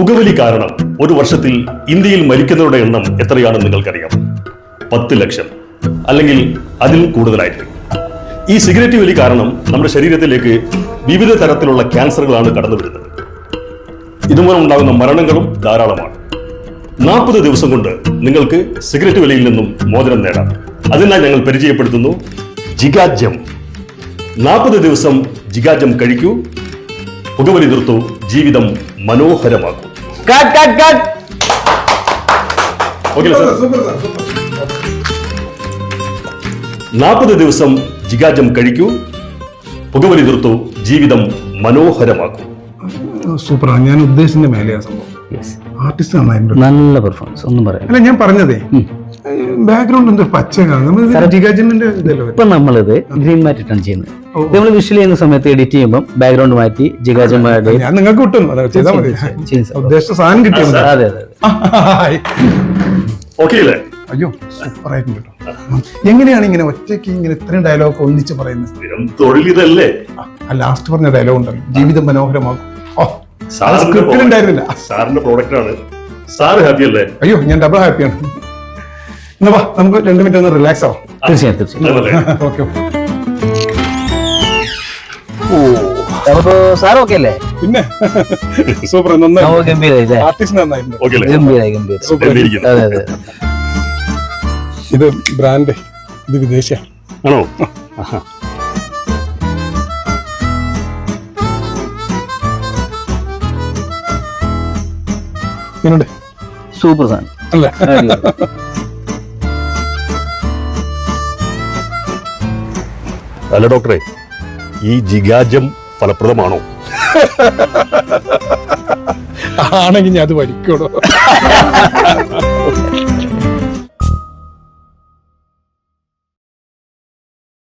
പുകവലി കാരണം ഒരു വർഷത്തിൽ ഇന്ത്യയിൽ മരിക്കുന്നവരുടെ എണ്ണം എത്രയാണെന്ന് നിങ്ങൾക്കറിയാം? 10 ലക്ഷം അല്ലെങ്കിൽ അതിൽ കൂടുതലായിരിക്കും. ഈ സിഗരറ്റ് വലി കാരണം നമ്മുടെ ശരീരത്തിലേക്ക് വിവിധ തരത്തിലുള്ള ക്യാൻസറുകളാണ് കടന്നുവരുന്നത്. ഇതുമൂലം ഉണ്ടാകുന്ന മരണങ്ങളും ധാരാളമാണ്. 40 ദിവസം കൊണ്ട് നിങ്ങൾക്ക് സിഗരറ്റ് വലിയിൽ നിന്നും മോചനം നേടാം. അതിനായി ഞങ്ങൾ പരിചയപ്പെടുത്തുന്നു ജിഗാജം. 40 ദിവസം ജിഗാജം കഴിക്കൂ, പുകവലി നിർത്തൂ, ജീവിതം മനോഹരമാക്കൂ. Okay sir. 40 ദിവസം ജിഗാജം കഴിക്കൂ, പുകവലി നിർത്തൂ, ജീവിതം മനോഹരമാക്കൂ. സൂപ്പറാണ്. ഞാൻ ഉദ്ദേശിച്ച മേലെയാ സംഭവം. ആർട്ടിസ്റ്റ് നന്നായിട്ടുണ്ട്. നല്ല പെർഫോമൻസ്, ഒന്നും പറയാം. അല്ല, ഞാൻ പറഞ്ഞതേ ബാക്ക്ഗ്രൗണ്ട് എന്തോ പച്ച ജിഗാജമിന്റെ ഇതല്ലോ. ഇപ്പൊ നമ്മളിത് ഗ്രീൻ മാറ്റ് ഇട്ടാണ് ചെയ്യുന്നത്. നമ്മൾ വിഷ്വൽ ചെയ്യുന്ന സമയത്ത് എഡിറ്റ് ചെയ്യുമ്പോൾ ബാക്ക്ഗ്രൗണ്ട് മാറ്റി ജിഗാജം ഞാൻ നിങ്ങൾക്ക് കിട്ടും, ചെയ്താൽ മതി. ഉദ്ദേശിച്ച സാധനം കിട്ടിയത്. അതെ അതെ. ഓക്കെ അല്ലേ? അയ്യോ, സൂപ്പർ ആയിട്ടുണ്ട് കേട്ടോ. എങ്ങനെയാണ് ഇങ്ങനെ ഒറ്റയ്ക്ക് ഇങ്ങനെ ഇത്രയും ഡയലോഗ് ഒന്നിച്ച് പറയുന്നത്? തൊഴിലിതല്ലേ? ലാസ്റ്റ് പറഞ്ഞ ഡയലോഗ് ഉണ്ടല്ലോ, ജീവിതം മനോഹരമാകും. സാറിന്റെ ഉണ്ടായിരുന്നില്ല. സാറിന്റെ പ്രോഡക്റ്റ് ആണ്. സാറ് ഹാപ്പി അല്ലേ? അയ്യോ, ഞാൻ ഡബിൾ ഹാപ്പിയാണ്. എന്നാ വാ, നമുക്ക് 2 മിനിറ്റ് ഒന്ന് റിലാക്സ് ആവാം. തീർച്ചയായും തീർച്ചയായും. ഓക്കെ. അപ്പൊ സാർ ഓക്കെ അല്ലേ? പിന്നെ സൂപ്പർ, നന്നായി. ഗംഭീരായി. ആർട്ടിസ്റ്റ് നന്നായിട്ടുണ്ട്. ഗംഭീരായി ഗംഭീരം. അതെ അതെ. ഇത് ബ്രാൻഡ്, ഇത് വിദേശ ആണോ? സൂപ്പർ സാധനം അല്ല? അല്ല ഡോക്ടറെ, ഈ ജിഗാജം ഫലപ്രദമാണോ? ആണെങ്കിൽ ഞാൻ അത് വലിക്കണോ?